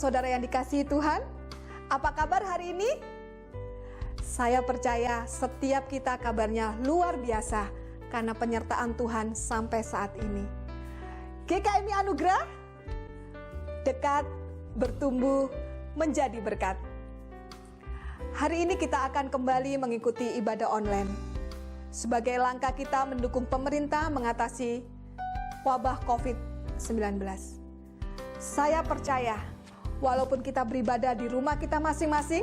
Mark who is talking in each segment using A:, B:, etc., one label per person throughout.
A: saudara yang dikasihi Tuhan, apa kabar hari ini? Saya percaya setiap kita kabarnya luar biasa karena penyertaan Tuhan sampai saat ini. GKMI Anugerah, dekat, bertumbuh, menjadi berkat. Hari ini kita akan kembali mengikuti ibadah online. Sebagai langkah kita mendukung pemerintah mengatasi wabah COVID-19. Saya percaya, walaupun kita beribadah di rumah kita masing-masing,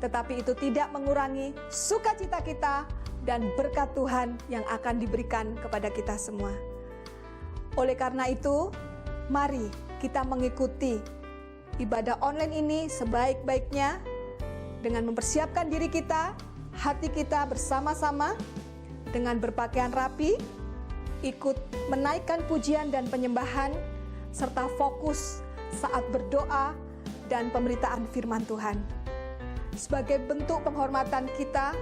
A: tetapi itu tidak mengurangi sukacita kita dan berkat Tuhan yang akan diberikan kepada kita semua. Oleh karena itu, mari kita mengikuti ibadah online ini sebaik-baiknya dengan mempersiapkan diri kita, hati kita bersama-sama, dengan berpakaian rapi, ikut menaikkan pujian dan penyembahan, serta fokus saat berdoa dan pemberitaan firman Tuhan. Sebagai bentuk penghormatan kita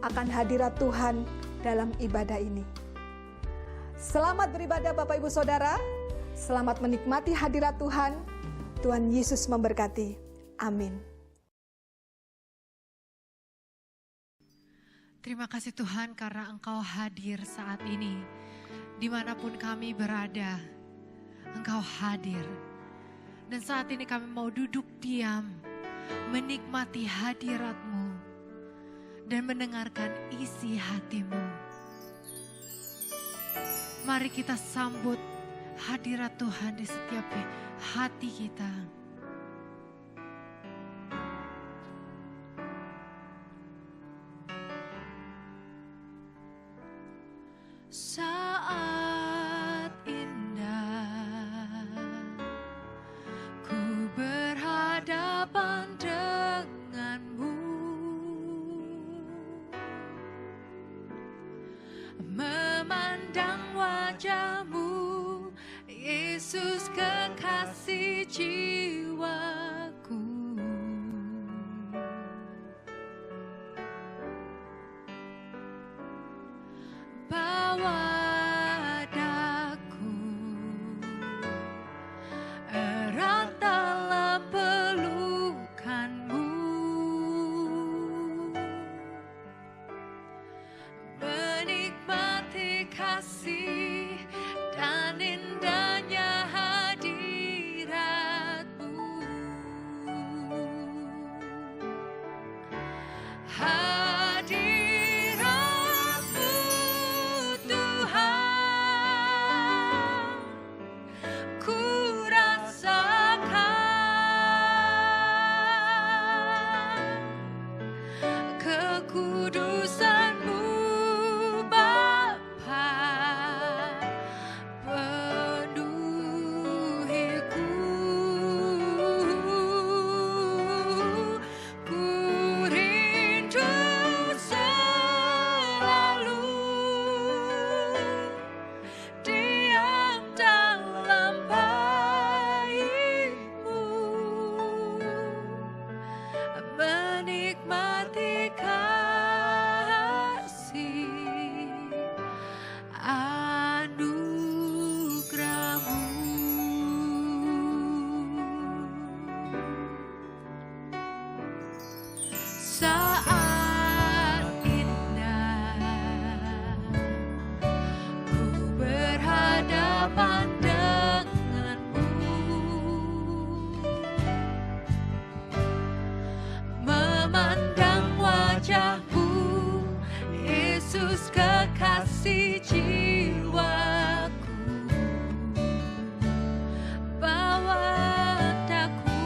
A: akan hadirat Tuhan dalam ibadah ini. Selamat beribadah Bapak Ibu Saudara, selamat menikmati hadirat Tuhan. Tuhan Yesus memberkati. Amin.
B: Terima kasih Tuhan karena Engkau hadir saat ini. Dimanapun kami berada, Engkau hadir. Dan saat ini kami mau duduk diam, menikmati hadirat-Mu, dan mendengarkan isi hati-Mu. Mari kita sambut hadirat Tuhan di setiap hati kita. Saat indah ku berhadapan denganmu, memandang wajahmu, Yesus kekasih jiwaku. Bawa daku erat dalam pelukanmu, menikmati kasih dan indahnya hadirat-Mu. Kekudusan-Mu Bapa penuhiku, ku rindu selalu diam dalam bait-Mu, menikmati kasih anugerah-Mu. Saat indah ku berhadapan denganmu, memandang wajahmu, Yesus kekasih jiwaku. Bawa daku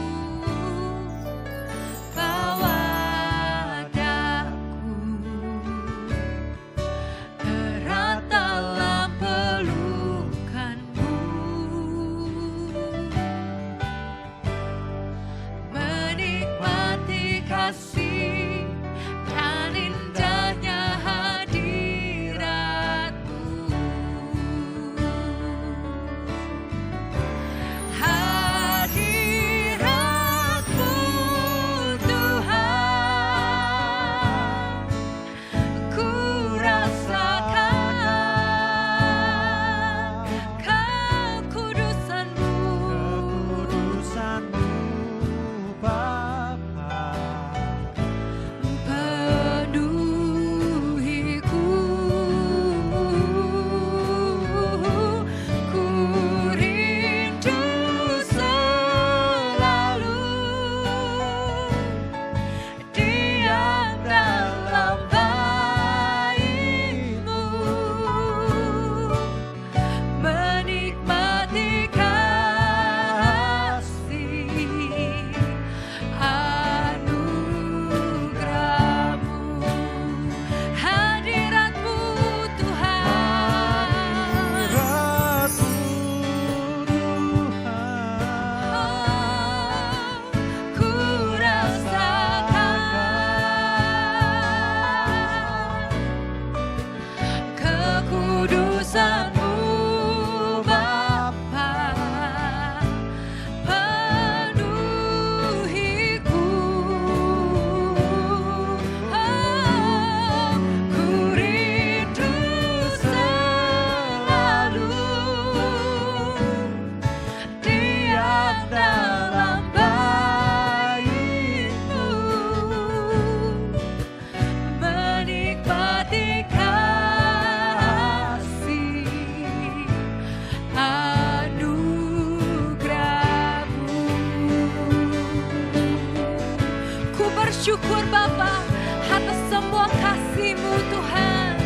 B: Bapa, atas semua kasih-Mu Tuhan.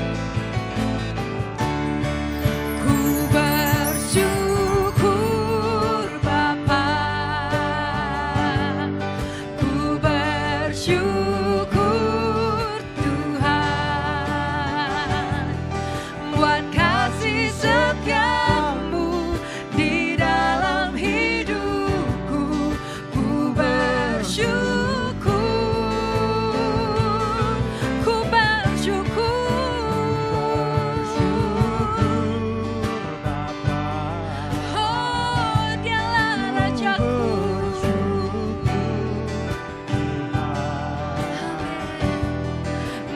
B: Ku bersyukur Bapa, ku bersyukur Tuhan, buat kasih setia-Mu di dalam hidupku. Ku bersyukur, ku bersyukur. Oh, Dialah Rajaku.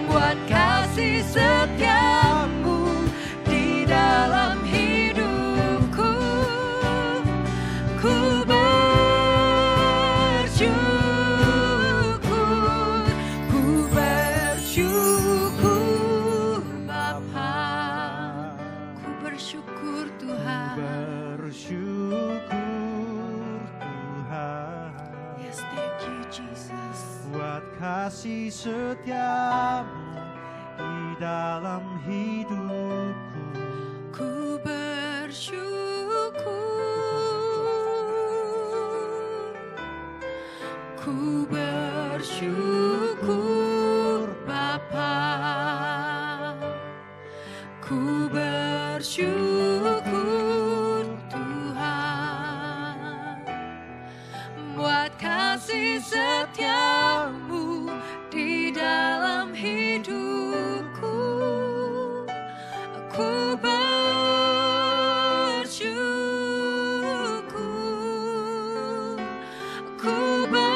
B: Buat kasih setia-Mu di dalam hidupku. Ku bersyukur, ku bersyukur Bapa, ku bersyukur Tuhan.
C: Bersyukur Tuhan,
B: Yes, thank you Jesus.
C: buat kasih setia-Mu di dalam hidupku.
B: Ku bersyukur, ku bersyukur Bapa, ku bersyukur Tuhan, buat kasih setia-Mu di dalam hidupku. Ku bersyukur, ku bersyukur,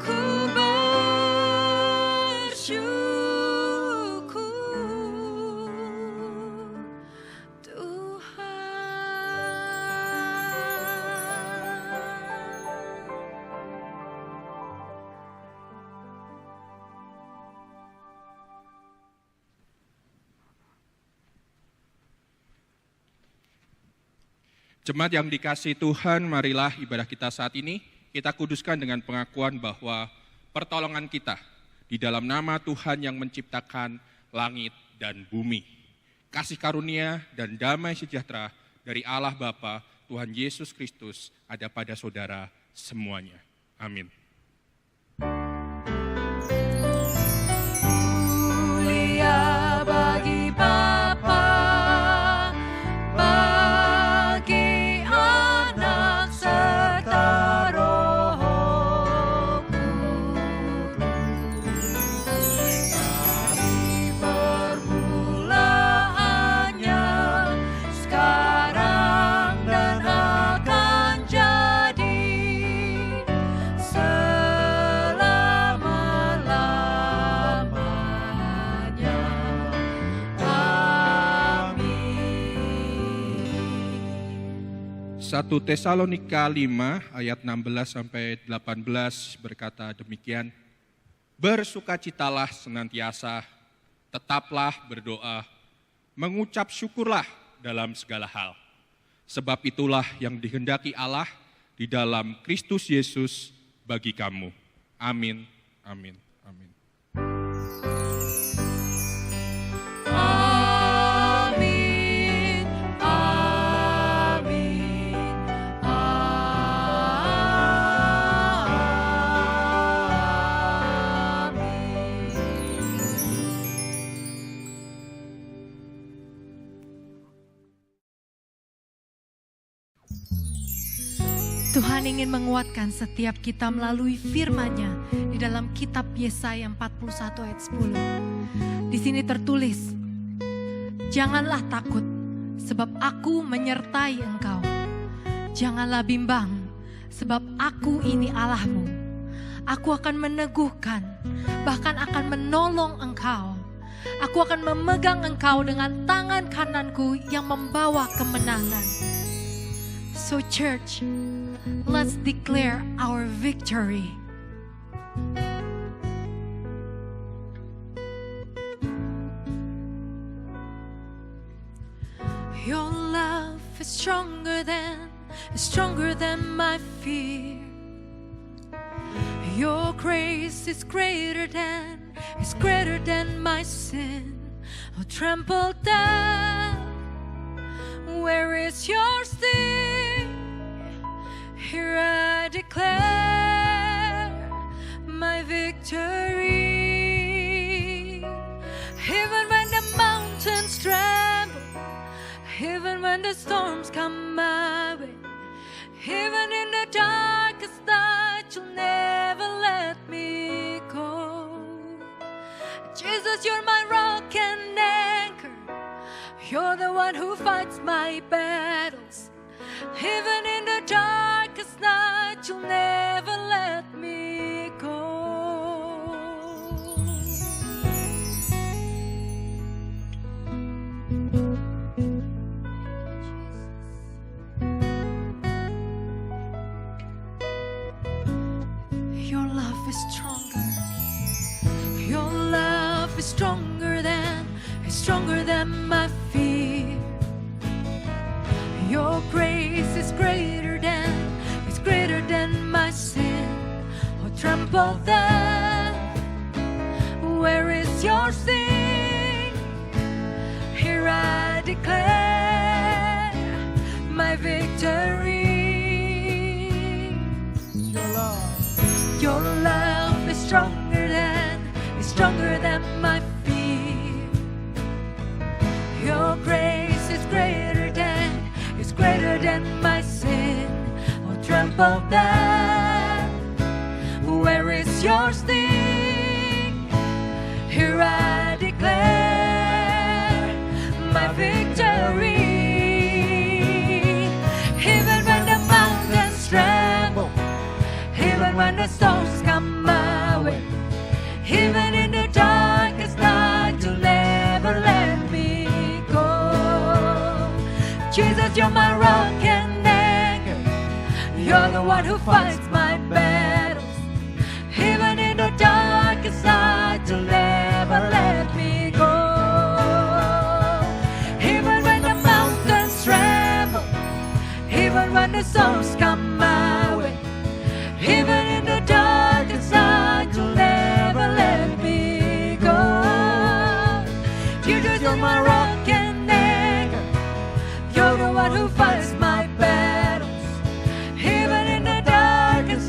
B: ku bersyukur
D: Jemaat yang dikasihi Tuhan, marilah ibadah kita saat ini kita kuduskan dengan pengakuan bahwa pertolongan kita di dalam nama Tuhan yang menciptakan langit dan bumi. Kasih karunia dan damai sejahtera dari Allah Bapa, Tuhan Yesus Kristus ada pada saudara semuanya. Amin.
B: mulia bagi Bapa, bagi Anak serta Roh Kudus. Dari permulaannya, sekarang dan akan jadi selama-lamanya. Amin.
D: 1 Tesalonika 5 ayat 16 sampai 18 berkata demikian. Bersukacitalah senantiasa, tetaplah berdoa, mengucap syukurlah dalam segala hal. Sebab itulah yang dikehendaki Allah di dalam Kristus Yesus bagi kamu. Amin, amin, amin.
B: Amin, amin, Tuhan ingin menguatkan setiap kita melalui firman-Nya di dalam kitab Yesaya 41 ayat 10. Di sini tertulis, janganlah takut sebab aku menyertai engkau. Janganlah bimbang sebab aku ini Allahmu. Aku akan meneguhkan, bahkan akan menolong engkau. Aku akan memegang engkau dengan tangan kananku yang membawa kemenangan. So church, let's declare our victory. Your love is stronger than is stronger than my fear. Your grace is greater than my sin. Oh, trample down. Where is your sting? Here I declare my victory. Even when the mountains tremble, even when the storms come my way, even in the darkest night, you'll never let me go. Jesus, you're my rock and anchor. You're the one who fights my battles. Even in the darkest night, you'll never let me go. Your love is stronger. Your love is stronger than my fear. Your grace is greater than my sin. Oh, trample down. Where is your sting? Here I declare my victory. Your love is stronger than my fear. Your grace is greater than my sin. Oh, trample down. Where is your sting? Here I declare my victory. Even when the mountains tremble, even when the storms come my way, even in the darkest night, you'll never let me go. Jesus, you're my rock and anchor. You're the one who fights my battles. Even in the darkest night, you'll never let me go. Even when the mountains tremble, even when the storms come my way, even in the darkest night, you'll never let me go. Jesus, you're my rock and anchor. You're the one who fights my battles. Even in the darkest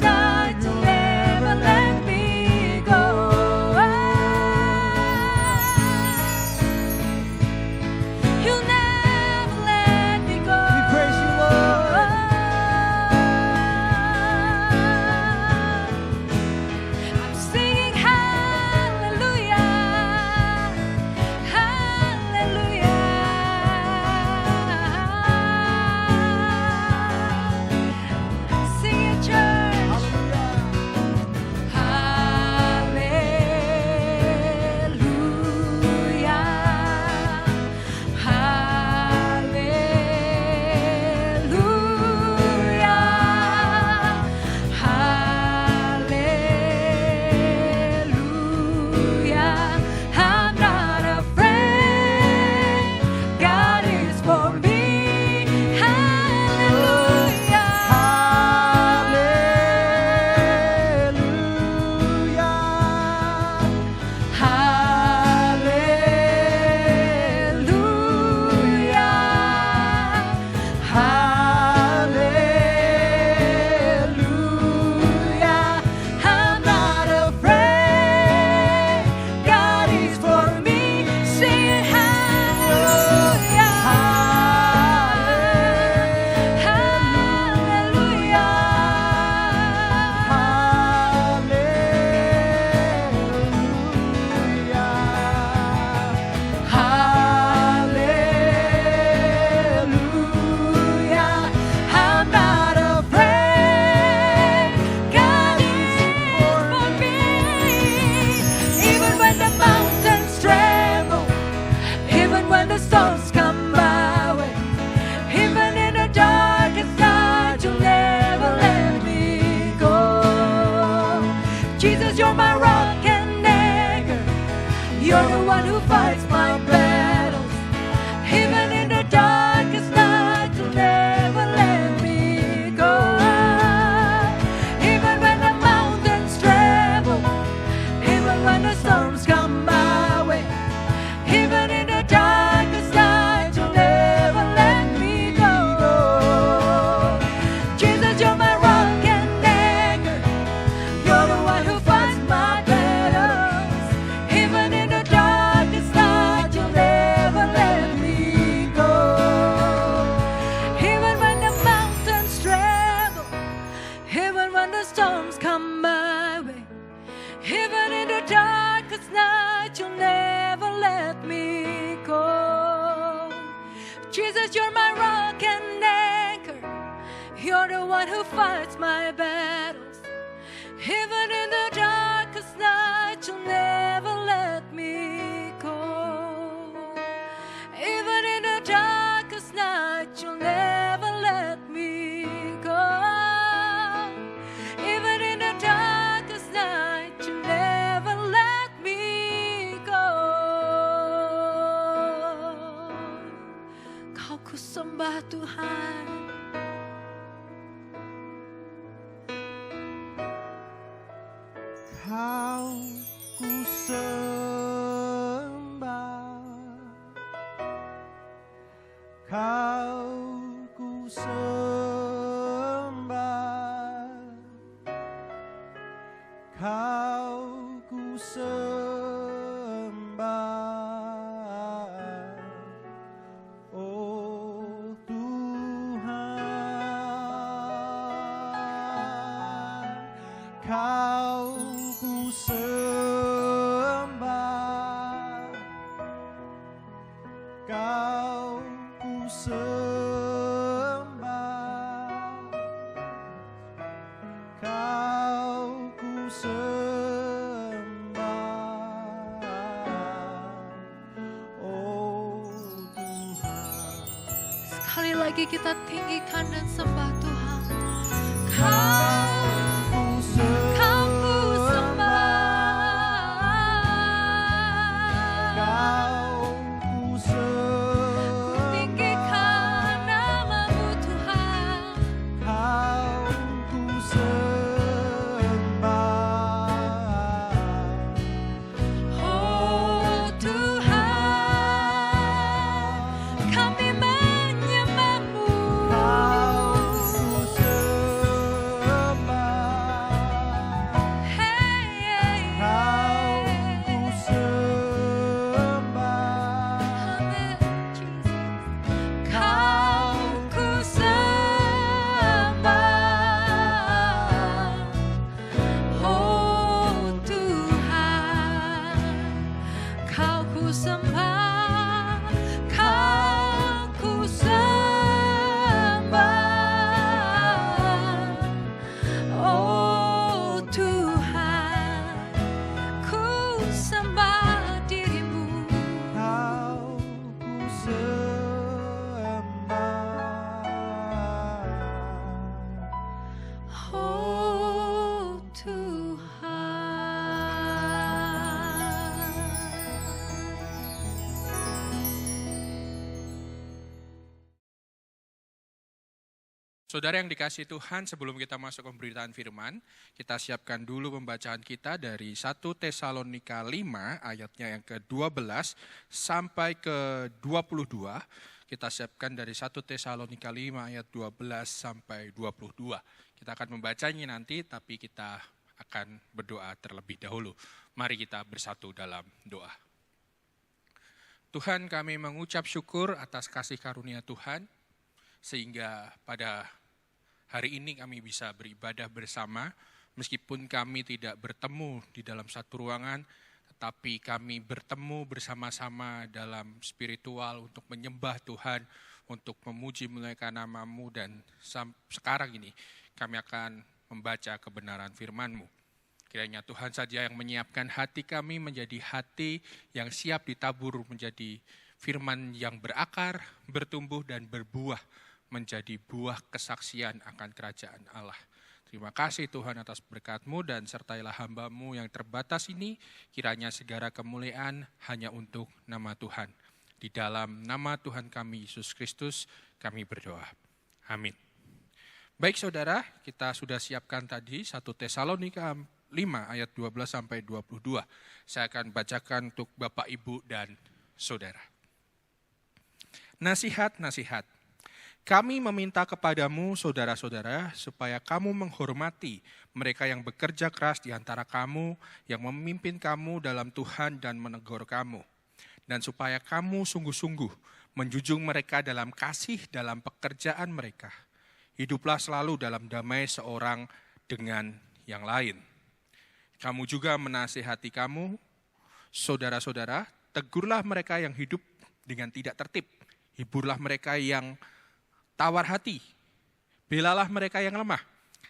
B: Jesus, you're my rock and anchor. You're the one who fights my battles. Even in the darkest night, you'll never let me go. Even in the darkest night, you'll never let me go. Even in the darkest night, you'll never let me go. Kau ku sembah Tuhan.
C: Kau ku sembah, Kau ku sembah, Kau ku sembah, oh Tuhan. Kau ku sembah, Kau ku sembah, Kau ku sembah, oh Tuhan.
B: Sekali lagi kita tinggikan dan sembah Tuhan. Kau ku sembah.
C: Kau ku sembah,
B: Tinggikan namamu Tuhan.
C: Kau ku sembah,
B: Oh Tuhan, kami menyembahmu.
C: Kau ku sembah,
B: Hey,
C: Kau ku sembah,
B: Amen, Jesus. Kau ku sembah. Oh Tuhan, Kau ku sembah, Kau ku sembah. Oh Tuhan, ku sembah dirimu.
C: Kau ku sembah.
B: Oh Tuhan.
D: Saudara yang dikasihi Tuhan, sebelum kita masuk ke pemberitaan firman, kita siapkan dulu pembacaan kita dari 1 Tesalonika 5 ayatnya yang ke-12 sampai ke-22. Kita siapkan dari 1 Tesalonika 5 ayat 12 sampai 22. Kita akan membacanya nanti, tapi kita akan berdoa terlebih dahulu. Mari kita bersatu dalam doa. Tuhan, kami mengucap syukur atas kasih karunia Tuhan, sehingga pada hari ini kami bisa beribadah bersama, meskipun kami tidak bertemu di dalam satu ruangan, tetapi kami bertemu bersama-sama dalam spiritual untuk menyembah Tuhan, untuk memuji memuliakan nama-Mu, dan sekarang ini kami akan membaca kebenaran firman-Mu. Kiranya Tuhan saja yang menyiapkan hati kami menjadi hati yang siap ditabur menjadi firman yang berakar, bertumbuh dan berbuah, menjadi buah kesaksian akan kerajaan Allah. Terima kasih Tuhan atas berkat-Mu dan sertailah hamba-Mu yang terbatas ini, kiranya segala kemuliaan hanya untuk nama Tuhan. Di dalam nama Tuhan kami Yesus Kristus kami berdoa. Amin. Baik saudara, kita sudah siapkan tadi 1 Tesalonika 5 ayat 12 sampai 22. Saya akan bacakan untuk Bapak, Ibu, dan saudara. Nasihat-nasihat. Kami meminta kepadamu, saudara-saudara, supaya kamu menghormati mereka yang bekerja keras di antara kamu, yang memimpin kamu dalam Tuhan dan menegur kamu. Dan supaya kamu sungguh-sungguh menjunjung mereka dalam kasih dalam pekerjaan mereka. Hiduplah selalu dalam damai seorang dengan yang lain. Kamu juga menasihati kamu, saudara-saudara, tegurlah mereka yang hidup dengan tidak tertib, hiburlah mereka yang tawar hati, belalah mereka yang lemah,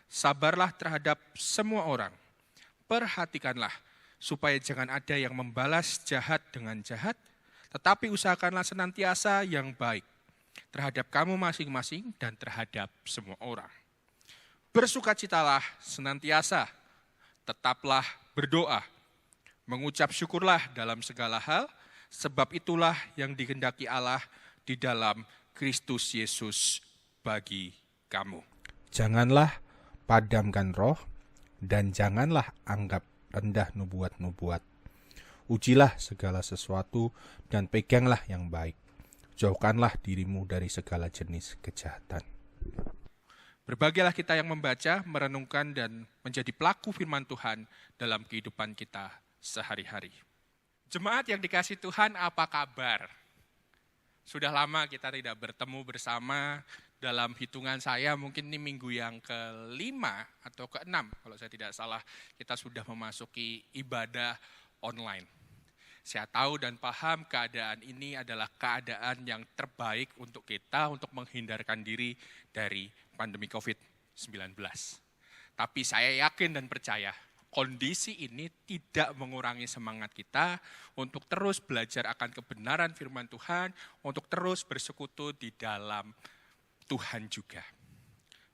D: sabarlah terhadap semua orang. Perhatikanlah supaya jangan ada yang membalas jahat dengan jahat, tetapi usahakanlah senantiasa yang baik terhadap kamu masing-masing dan terhadap semua orang. Bersukacitalah senantiasa, tetaplah berdoa, mengucap syukurlah dalam segala hal, sebab itulah yang dikehendaki Allah di dalam Kristus Yesus bagi kamu.
E: Janganlah padamkan roh, dan janganlah anggap rendah nubuat-nubuat. Ujilah segala sesuatu dan peganglah yang baik. Jauhkanlah dirimu dari segala jenis kejahatan.
D: Berbahagialah kita yang membaca, merenungkan, dan menjadi pelaku firman Tuhan dalam kehidupan kita sehari-hari. Jemaat yang dikasihi Tuhan, apa kabar? Sudah lama kita tidak bertemu bersama. Dalam hitungan saya mungkin ini minggu yang ke-5 atau ke-6. Kalau saya tidak salah, kita sudah memasuki ibadah online. Saya tahu dan paham keadaan ini adalah keadaan yang terbaik untuk kita untuk menghindarkan diri dari pandemi COVID-19. Tapi saya yakin dan percaya kondisi ini tidak mengurangi semangat kita untuk terus belajar akan kebenaran firman Tuhan, untuk terus bersekutu di dalam Tuhan juga.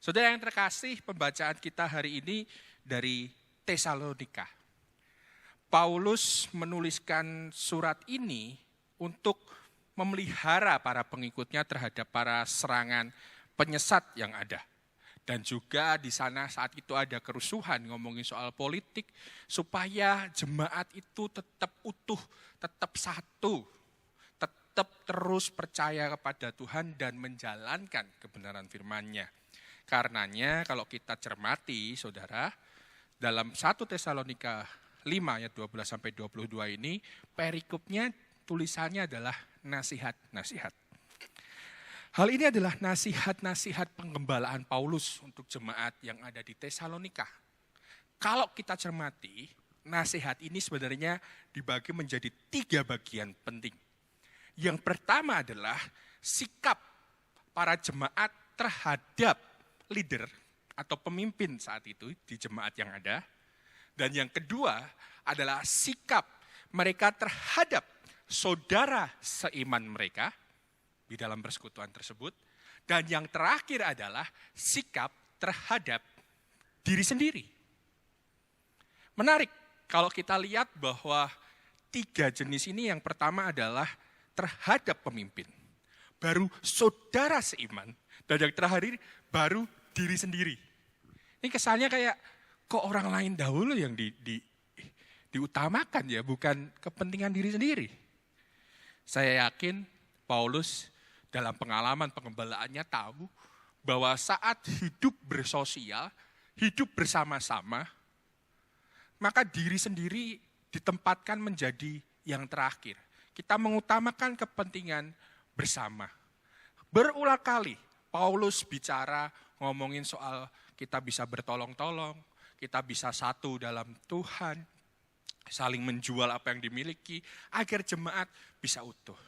D: Saudara yang terkasih, pembacaan kita hari ini dari Tesalonika. Paulus menuliskan surat ini untuk memelihara para pengikutnya terhadap para serangan penyesat yang ada. Dan juga di sana saat itu ada kerusuhan ngomongin soal politik, supaya jemaat itu tetap utuh, tetap satu, tetap terus percaya kepada Tuhan dan menjalankan kebenaran firman-Nya. Karenanya kalau kita cermati, saudara, dalam 1 Tesalonika 5 ayat 12-22 ini, perikopnya tulisannya adalah nasihat-nasihat. Hal ini adalah nasihat-nasihat penggembalaan Paulus untuk jemaat yang ada di Tesalonika. Kalau kita cermati, nasihat ini sebenarnya dibagi menjadi 3 bagian penting. Yang pertama adalah sikap para jemaat terhadap leader atau pemimpin saat itu di jemaat yang ada. Dan yang kedua adalah sikap mereka terhadap saudara seiman mereka di dalam persekutuan tersebut. Dan yang terakhir adalah sikap terhadap diri sendiri. Menarik kalau kita lihat bahwa 3 jenis ini, yang pertama adalah terhadap pemimpin, baru saudara seiman, dan yang terakhir baru diri sendiri. Ini kesannya kayak kok orang lain dahulu yang diutamakan ya, bukan kepentingan diri sendiri. Saya yakin Paulus dalam pengalaman pengembalaannya tahu bahwa saat hidup bersosial, hidup bersama-sama, maka diri sendiri ditempatkan menjadi yang terakhir. Kita mengutamakan kepentingan bersama. Berulang kali Paulus bicara ngomongin soal kita bisa bertolong-tolong, kita bisa satu dalam Tuhan, saling menjual apa yang dimiliki, agar jemaat bisa utuh.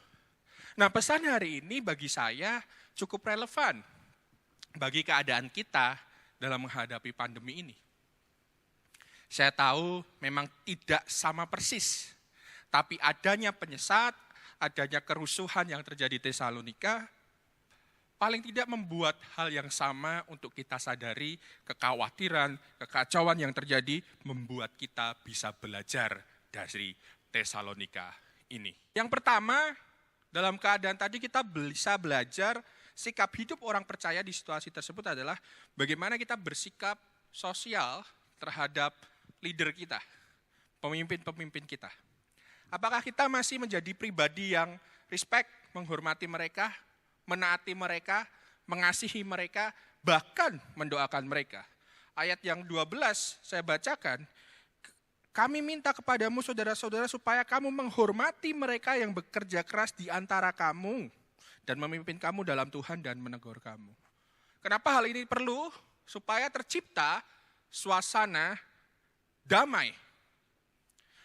D: Nah, pesan hari ini bagi saya cukup relevan bagi keadaan kita dalam menghadapi pandemi ini. Saya tahu memang tidak sama persis, tapi adanya penyesat, adanya kerusuhan yang terjadi di Tesalonika, paling tidak membuat hal yang sama untuk kita sadari kekhawatiran, kekacauan yang terjadi, membuat kita bisa belajar dari Tesalonika ini. Yang pertama, dalam keadaan tadi kita bisa belajar sikap hidup orang percaya di situasi tersebut adalah bagaimana kita bersikap sosial terhadap leader kita, pemimpin-pemimpin kita. Apakah kita masih menjadi pribadi yang respect, menghormati mereka, menaati mereka, mengasihi mereka, bahkan mendoakan mereka? Ayat yang 12 saya bacakan, kami minta kepadamu saudara-saudara supaya kamu menghormati mereka yang bekerja keras di antara kamu dan memimpin kamu dalam Tuhan dan menegur kamu. Kenapa hal ini perlu? Supaya tercipta suasana damai.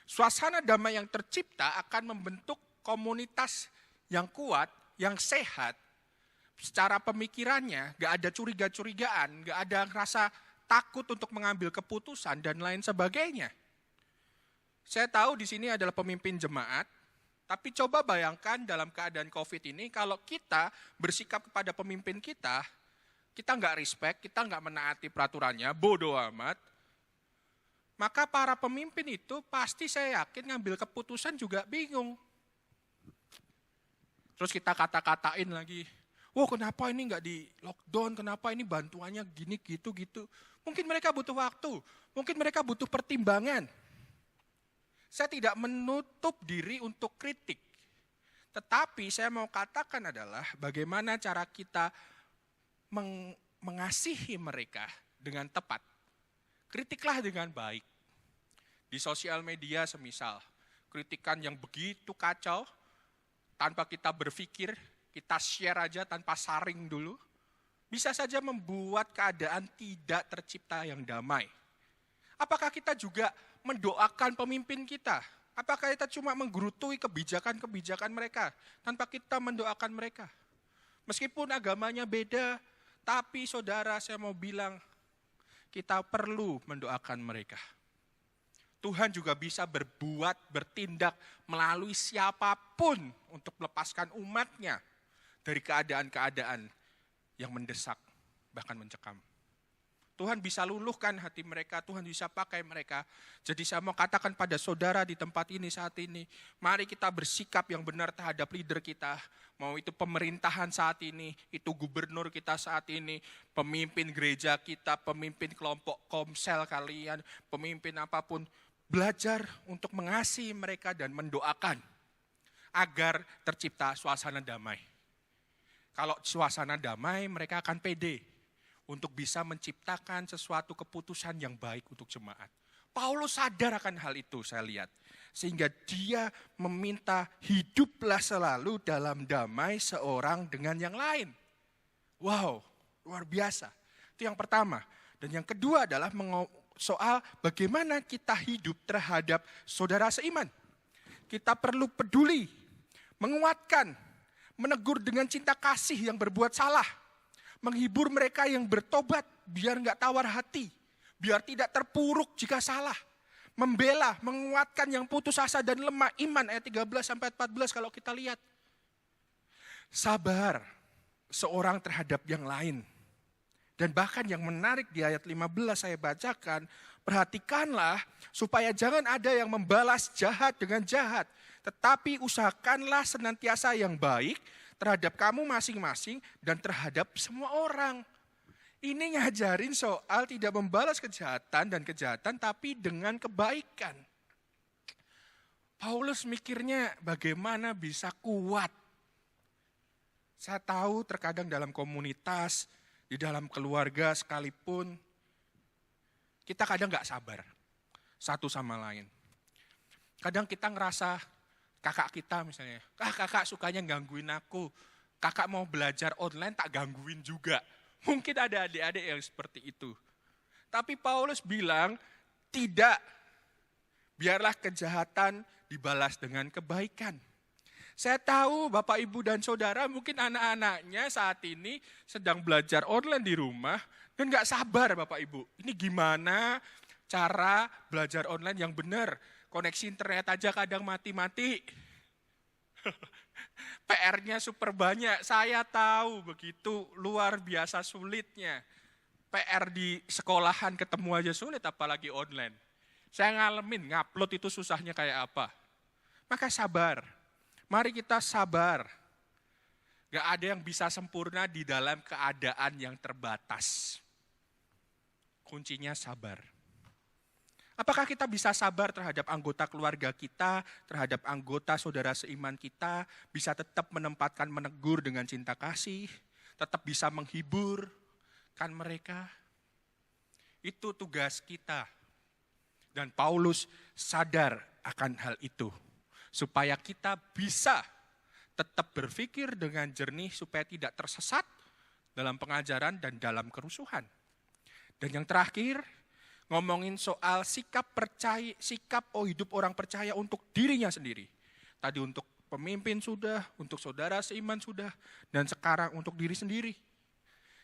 D: Suasana damai yang tercipta akan membentuk komunitas yang kuat, yang sehat, secara pemikirannya gak ada curiga-curigaan, gak ada rasa takut untuk mengambil keputusan dan lain sebagainya. Saya tahu di sini adalah pemimpin jemaat, tapi coba bayangkan dalam keadaan COVID ini, kalau kita bersikap kepada pemimpin kita nggak respect, kita nggak menaati peraturannya, bodoh amat, maka para pemimpin itu pasti saya yakin ngambil keputusan juga bingung. Terus kita kata-katain lagi, wah kenapa ini nggak di lockdown, kenapa ini bantuannya gini gitu. Mungkin mereka butuh waktu, mungkin mereka butuh pertimbangan. Saya tidak menutup diri untuk kritik. Tetapi saya mau katakan adalah bagaimana cara kita mengasihi mereka dengan tepat. Kritiklah dengan baik. Di sosial media semisal, kritikan yang begitu kacau, tanpa kita berpikir, kita share aja tanpa saring dulu, bisa saja membuat keadaan tidak tercipta yang damai. Apakah kita juga mendoakan pemimpin kita? Apakah kita cuma menggerutui kebijakan-kebijakan mereka tanpa kita mendoakan mereka? Meskipun agamanya beda, tapi saudara saya mau bilang, kita perlu mendoakan mereka. Tuhan juga bisa bertindak melalui siapapun untuk melepaskan umatnya dari keadaan-keadaan yang mendesak, bahkan mencekam. Tuhan bisa luluhkan hati mereka, Tuhan bisa pakai mereka. Jadi saya mau katakan pada saudara di tempat ini saat ini, mari kita bersikap yang benar terhadap leader kita. Mau itu pemerintahan saat ini, itu gubernur kita saat ini, pemimpin gereja kita, pemimpin kelompok komsel kalian, pemimpin apapun. Belajar untuk mengasihi mereka dan mendoakan agar tercipta suasana damai. Kalau suasana damai, mereka akan pede untuk bisa menciptakan sesuatu keputusan yang baik untuk jemaat. Paulus sadar akan hal itu, saya lihat. Sehingga dia meminta hiduplah selalu dalam damai seorang dengan yang lain. Wow, luar biasa. Itu yang pertama. Dan yang kedua adalah soal bagaimana kita hidup terhadap saudara seiman. Kita perlu peduli, menguatkan, menegur dengan cinta kasih yang berbuat salah. Menghibur mereka yang bertobat biar nggak tawar hati, biar tidak terpuruk jika salah. Membela, menguatkan yang putus asa dan lemah iman, ayat 13-14 kalau kita lihat. Sabar seorang terhadap yang lain. Dan bahkan yang menarik di ayat 15 saya bacakan, perhatikanlah supaya jangan ada yang membalas jahat dengan jahat. Tetapi usahakanlah senantiasa yang baik terhadap kamu masing-masing dan terhadap semua orang. Ini ngajarin soal tidak membalas kejahatan dan kejahatan tapi dengan kebaikan. Paulus mikirnya bagaimana bisa kuat. Saya tahu terkadang dalam komunitas, di dalam keluarga sekalipun, kita kadang gak sabar satu sama lain. Kadang kita ngerasa kakak kita misalnya, kakak sukanya gangguin aku, kakak mau belajar online tak gangguin juga. Mungkin ada adik-adik yang seperti itu. Tapi Paulus bilang, tidak, biarlah kejahatan dibalas dengan kebaikan. Saya tahu Bapak, Ibu, dan Saudara mungkin anak-anaknya saat ini sedang belajar online di rumah dan gak sabar Bapak, Ibu. Ini gimana cara belajar online yang benar? Koneksi internet aja kadang mati-mati. PR-nya super banyak, saya tahu begitu luar biasa sulitnya. PR di sekolahan ketemu aja sulit, apalagi online. Saya ngalamin, ngupload itu susahnya kayak apa. Maka sabar, mari kita sabar. Gak ada yang bisa sempurna di dalam keadaan yang terbatas. Kuncinya sabar. Apakah kita bisa sabar terhadap anggota keluarga kita, terhadap anggota saudara seiman kita, bisa tetap menempatkan menegur dengan cinta kasih, tetap bisa menghibur kan mereka? Itu tugas kita. Dan Paulus sadar akan hal itu, supaya kita bisa tetap berpikir dengan jernih supaya tidak tersesat dalam pengajaran dan dalam kerusuhan. Dan yang terakhir, ngomongin soal sikap hidup orang percaya untuk dirinya sendiri. Tadi untuk pemimpin sudah, untuk saudara seiman sudah, dan sekarang untuk diri sendiri.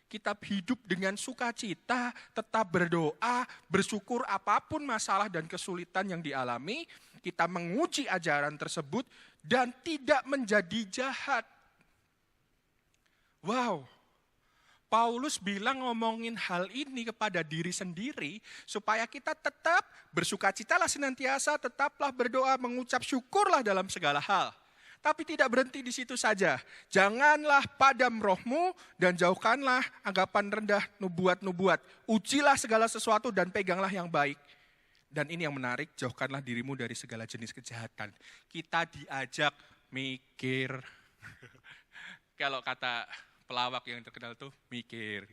D: Kita hidup dengan sukacita, tetap berdoa, bersyukur apapun masalah dan kesulitan yang dialami, kita menguji ajaran tersebut dan tidak menjadi jahat. Wow, Paulus bilang ngomongin hal ini kepada diri sendiri supaya kita tetap bersukacitalah senantiasa, tetaplah berdoa, mengucap syukurlah dalam segala hal. Tapi tidak berhenti di situ saja. Janganlah padam rohmu dan jauhkanlah anggapan rendah nubuat-nubuat. Ujilah segala sesuatu dan peganglah yang baik. Dan ini yang menarik, jauhkanlah dirimu dari segala jenis kejahatan. Kita diajak mikir. Kalau kata pelawak yang terkenal tuh, mikir.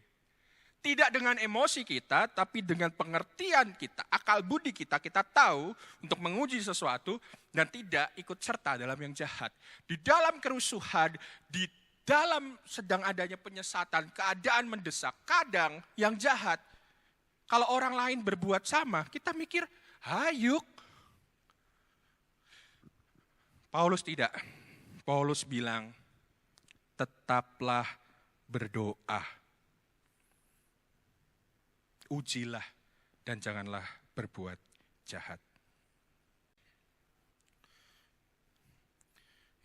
D: Tidak dengan emosi kita, tapi dengan pengertian kita, akal budi kita, kita tahu untuk menguji sesuatu dan tidak ikut serta dalam yang jahat. Di dalam kerusuhan, di dalam sedang adanya penyesatan, keadaan mendesak, kadang yang jahat, kalau orang lain berbuat sama, kita mikir, hayuk. Paulus tidak. Paulus bilang, tetaplah berdoa. Ujilah dan janganlah berbuat jahat.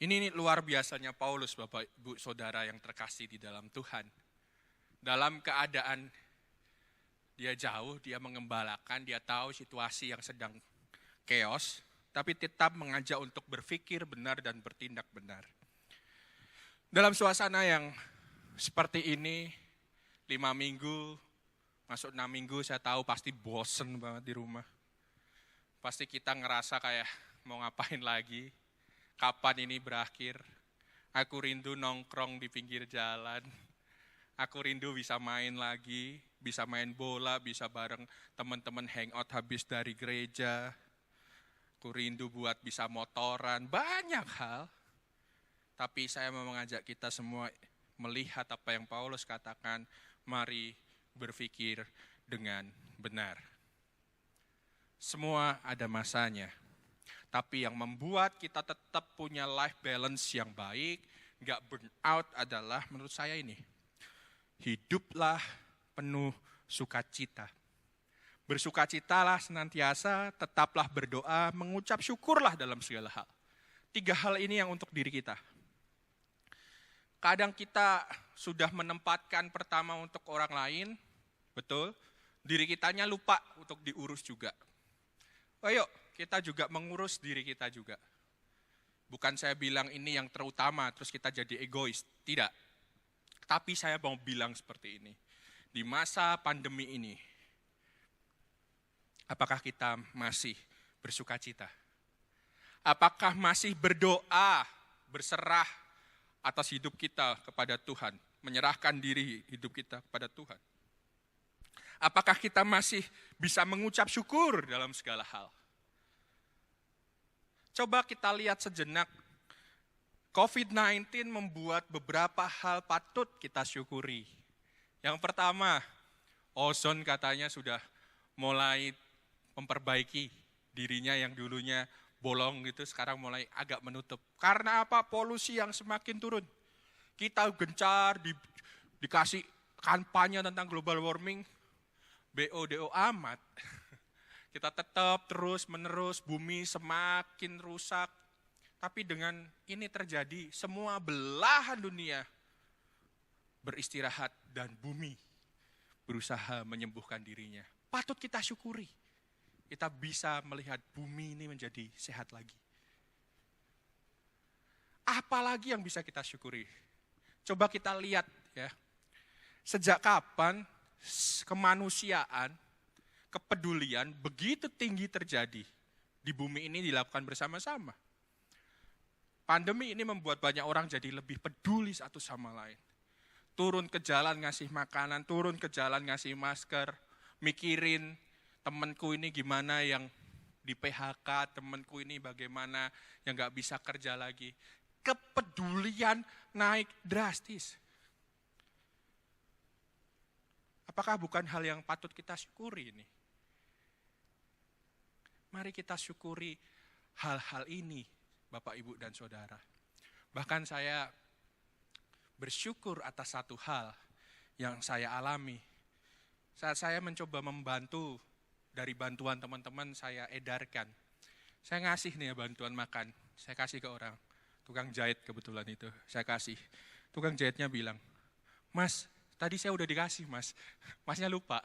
D: Ini luar biasanya Paulus, Bapak, Ibu, Saudara yang terkasih di dalam Tuhan. Dalam keadaan dia jauh, dia mengembalakan, dia tahu situasi yang sedang chaos, tapi tetap mengajak untuk berpikir benar dan bertindak benar. Dalam suasana yang seperti ini, 5 minggu, masuk 6 minggu, saya tahu pasti bosen banget di rumah. Pasti kita ngerasa kayak mau ngapain lagi, kapan ini berakhir. Aku rindu nongkrong di pinggir jalan. Aku rindu bisa main lagi, bisa main bola, bisa bareng teman-teman hangout habis dari gereja. Aku rindu buat bisa motoran, banyak hal. Tapi saya mau mengajak kita semua melihat apa yang Paulus katakan, mari berpikir dengan benar. Semua ada masanya. Tapi yang membuat kita tetap punya life balance yang baik, gak burn out adalah menurut saya ini. Hiduplah penuh sukacita. Bersukacitalah senantiasa, tetaplah berdoa, mengucap syukurlah dalam segala hal. 3 hal ini yang untuk diri kita. Kadang kita sudah menempatkan pertama untuk orang lain, betul, diri kitanya lupa untuk diurus juga. Ayo, kita juga mengurus diri kita juga. Bukan saya bilang ini yang terutama, terus kita jadi egois. Tidak. Tapi saya mau bilang seperti ini. Di masa pandemi ini, apakah kita masih bersukacita? Apakah masih berdoa, berserah atas hidup kita kepada Tuhan, menyerahkan diri hidup kita kepada Tuhan? Apakah kita masih bisa mengucap syukur dalam segala hal? Coba kita lihat sejenak, COVID-19 membuat beberapa hal patut kita syukuri. Yang pertama, ozon katanya sudah mulai memperbaiki dirinya yang dulunya bolong gitu, sekarang mulai agak menutup. Karena apa? Polusi yang semakin turun. Kita gencar dikasih kampanye tentang global warming, BODO amat. Kita tetap terus-menerus, bumi semakin rusak. Tapi dengan ini terjadi, semua belahan dunia beristirahat dan bumi berusaha menyembuhkan dirinya. Patut kita syukuri. Kita bisa melihat bumi ini menjadi sehat lagi. Apalagi yang bisa kita syukuri? Coba kita lihat ya. Sejak kapan kemanusiaan, kepedulian begitu tinggi terjadi di bumi ini dilakukan bersama-sama. Pandemi ini membuat banyak orang jadi lebih peduli satu sama lain. Turun ke jalan ngasih makanan, turun ke jalan ngasih masker, mikirin temanku ini gimana yang di PHK, temanku ini bagaimana yang gak bisa kerja lagi. Kepedulian naik drastis. Apakah bukan hal yang patut kita syukuri ini? Mari kita syukuri hal-hal ini, Bapak, Ibu, dan Saudara. Bahkan saya bersyukur atas satu hal yang saya alami. Saat saya mencoba membantu dari bantuan teman-teman saya edarkan. Saya ngasih nih ya bantuan makan, saya kasih ke orang. Tukang jahit kebetulan itu, saya kasih. Tukang jahitnya bilang, "Mas, tadi saya udah dikasih mas, masnya lupa."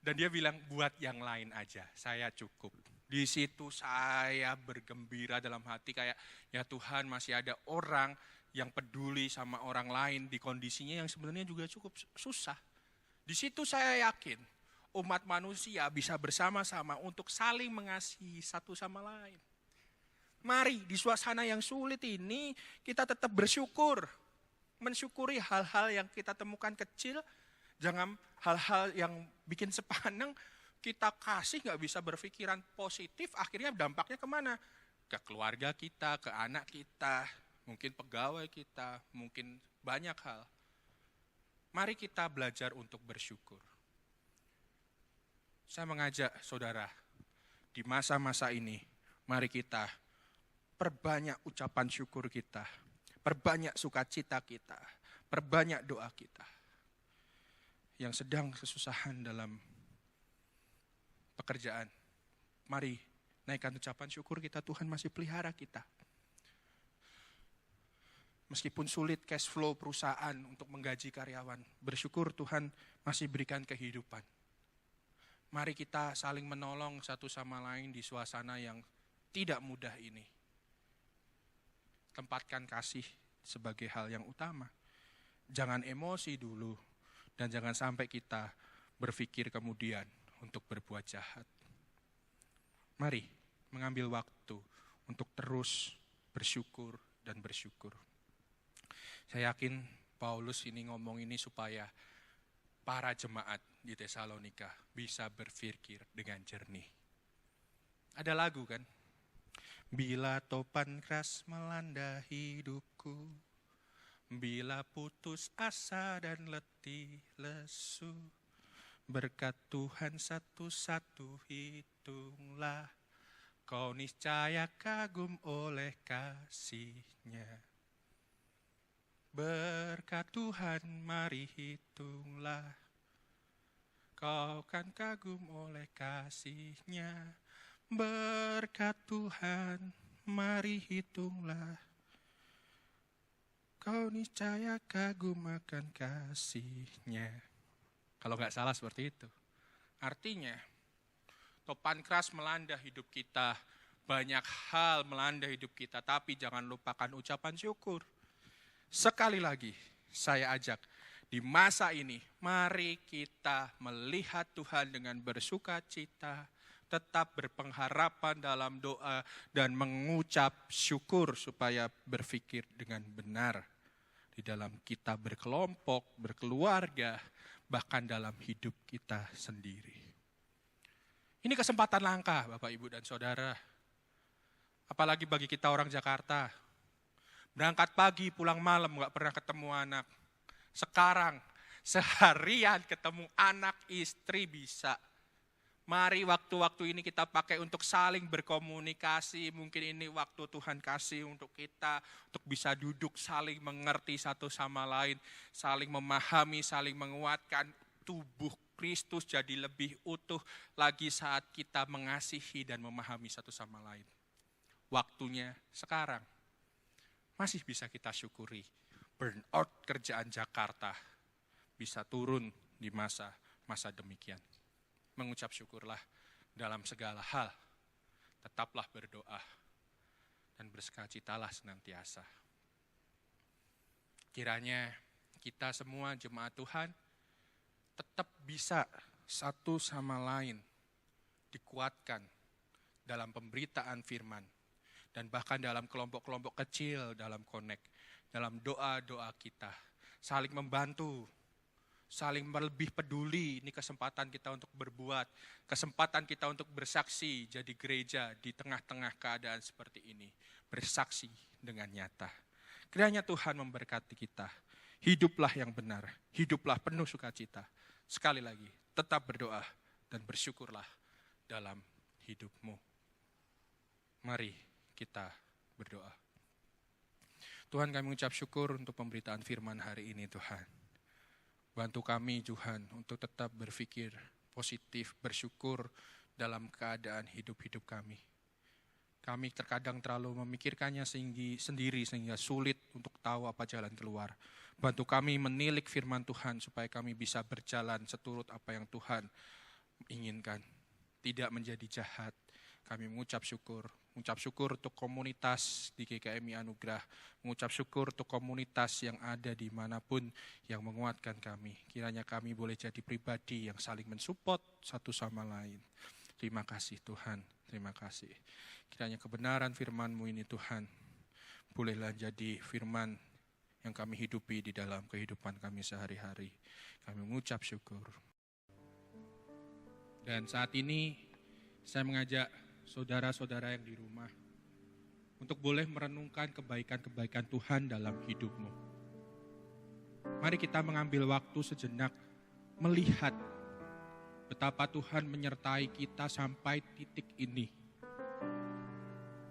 D: Dan dia bilang, "Buat yang lain aja, saya cukup." Di situ saya bergembira dalam hati kayak, ya Tuhan masih ada orang yang peduli sama orang lain di kondisinya yang sebenarnya juga cukup susah. Di situ saya yakin umat manusia bisa bersama-sama untuk saling mengasihi satu sama lain. Mari di suasana yang sulit ini kita tetap bersyukur. Mensyukuri hal-hal yang kita temukan kecil, jangan hal-hal yang bikin sepaneng kita kasih gak bisa berpikiran positif, akhirnya dampaknya kemana? Ke keluarga kita, ke anak kita, mungkin pegawai kita, mungkin banyak hal. Mari kita belajar untuk bersyukur. Saya mengajak saudara, di masa-masa ini, mari kita perbanyak ucapan syukur kita, perbanyak sukacita kita, perbanyak doa kita. Yang sedang kesusahan dalam pekerjaan, mari naikkan ucapan syukur kita, Tuhan masih pelihara kita. Meskipun sulit cash flow perusahaan untuk menggaji karyawan, bersyukur Tuhan masih berikan kehidupan. Mari kita saling menolong satu sama lain di suasana yang tidak mudah ini. Tempatkan kasih sebagai hal yang utama. Jangan emosi dulu dan jangan sampai kita berpikir kemudian untuk berbuat jahat. Mari mengambil waktu untuk terus bersyukur dan bersyukur. Saya yakin Paulus ini ngomong ini supaya para jemaat di Tesalonika bisa berpikir dengan jernih. Ada lagu kan? Bila topan keras melanda hidupku, bila putus asa dan letih lesu, berkat Tuhan satu-satu hitunglah, kau niscaya kagum oleh kasih-Nya. Berkat Tuhan mari hitunglah, kau kan kagum oleh kasih-Nya. Berkat Tuhan mari hitunglah, kau niscaya kagum akan kasih-Nya. Kalau nggak salah seperti itu. Artinya, topan keras melanda hidup kita, banyak hal melanda hidup kita, tapi jangan lupakan ucapan syukur. Sekali lagi, saya ajak di masa ini, mari kita melihat Tuhan dengan bersuka cita, tetap berpengharapan dalam doa, dan mengucap syukur supaya berpikir dengan benar. Di dalam kita berkelompok, berkeluarga, bahkan dalam hidup kita sendiri. Ini kesempatan langka Bapak, Ibu, dan Saudara. Apalagi bagi kita orang Jakarta. Berangkat pagi, pulang malam, gak pernah ketemu anak. Sekarang, seharian ketemu anak, istri bisa. Mari waktu-waktu ini kita pakai untuk saling berkomunikasi. Mungkin ini waktu Tuhan kasih untuk kita, untuk bisa duduk saling mengerti satu sama lain. Saling memahami, saling menguatkan tubuh Kristus jadi lebih utuh lagi saat kita mengasihi dan memahami satu sama lain. Waktunya sekarang. Masih bisa kita syukuri, burnout kerjaan Jakarta bisa turun di masa demikian. Mengucap syukurlah dalam segala hal, tetaplah berdoa, dan bersukacitalah senantiasa. Kiranya kita semua jemaat Tuhan tetap bisa satu sama lain dikuatkan dalam pemberitaan firman, dan bahkan dalam kelompok-kelompok kecil, dalam connect, dalam doa-doa kita. Saling membantu, saling lebih peduli. Ini kesempatan kita untuk berbuat, kesempatan kita untuk bersaksi jadi gereja di tengah-tengah keadaan seperti ini. Bersaksi dengan nyata. Kiranya Tuhan memberkati kita. Hiduplah yang benar, hiduplah penuh sukacita. Sekali lagi, tetap berdoa dan bersyukurlah dalam hidupmu. Mari kita berdoa. Tuhan, kami mengucap syukur untuk pemberitaan firman hari ini Tuhan. Bantu kami Tuhan untuk tetap berpikir positif, bersyukur dalam keadaan hidup-hidup kami. Kami terkadang terlalu memikirkannya sendiri sehingga sulit untuk tahu apa jalan keluar. Bantu kami menilik firman Tuhan supaya kami bisa berjalan seturut apa yang Tuhan inginkan. Tidak menjadi jahat. Kami mengucap syukur untuk komunitas di GKMI Anugerah, mengucap syukur untuk komunitas yang ada dimanapun yang menguatkan kami. Kiranya kami boleh jadi pribadi yang saling mensupport satu sama lain. Terima kasih Tuhan, terima kasih. Kiranya kebenaran firman-Mu ini Tuhan, bolehlah jadi firman yang kami hidupi di dalam kehidupan kami sehari-hari. Kami mengucap syukur. Dan saat ini saya mengajak saudara-saudara yang di rumah untuk boleh merenungkan kebaikan-kebaikan Tuhan dalam hidupmu. Mari kita mengambil waktu sejenak melihat betapa Tuhan menyertai kita sampai titik ini.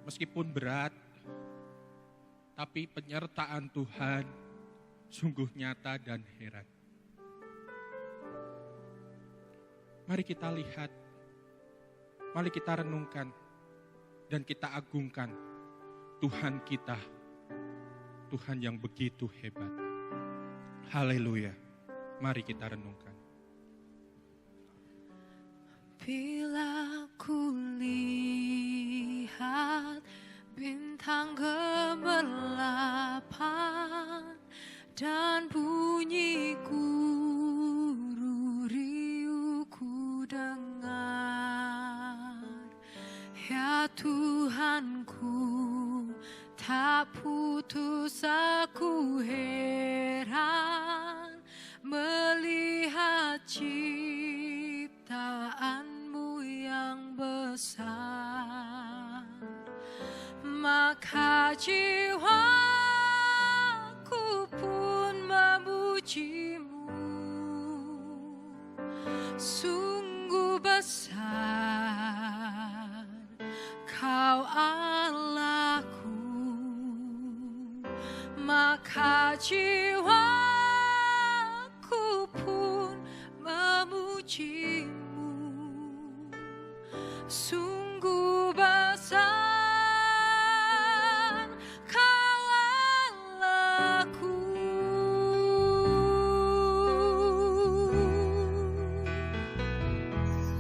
D: Meskipun berat, tapi penyertaan Tuhan sungguh nyata dan heran. Mari kita lihat, mari kita renungkan, dan kita agungkan Tuhan kita, Tuhan yang begitu hebat. Haleluya, mari kita renungkan.
B: Bila ku lihat bintang gemerlapan dan bunyi guru riuh ku dengar, ya Tuhanku, tak putus aku heran melihat ciptaanmu yang besar. Maka jiwaku pun memujimu, sungguh besar Kau Allahku. Maka jiwaku pun memujimu, sungguh besar Kau Allahku.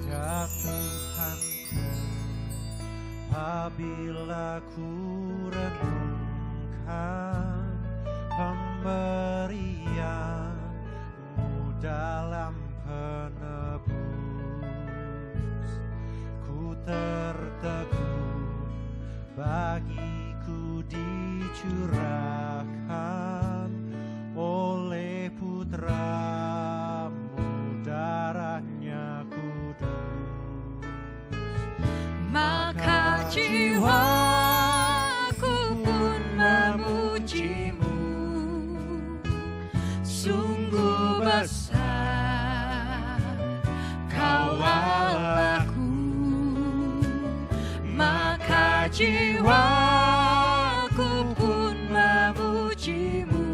C: Ya Tuhanku, apabila ku renungkan pemberian-Mu dalam penebus, ku tertegun bagiku dicurahkan oleh Putra-Mu, darahnya kudus.
B: Maka jiwaku pun memujimu, sungguh besar Kau Allahku. Maka jiwaku pun memujimu,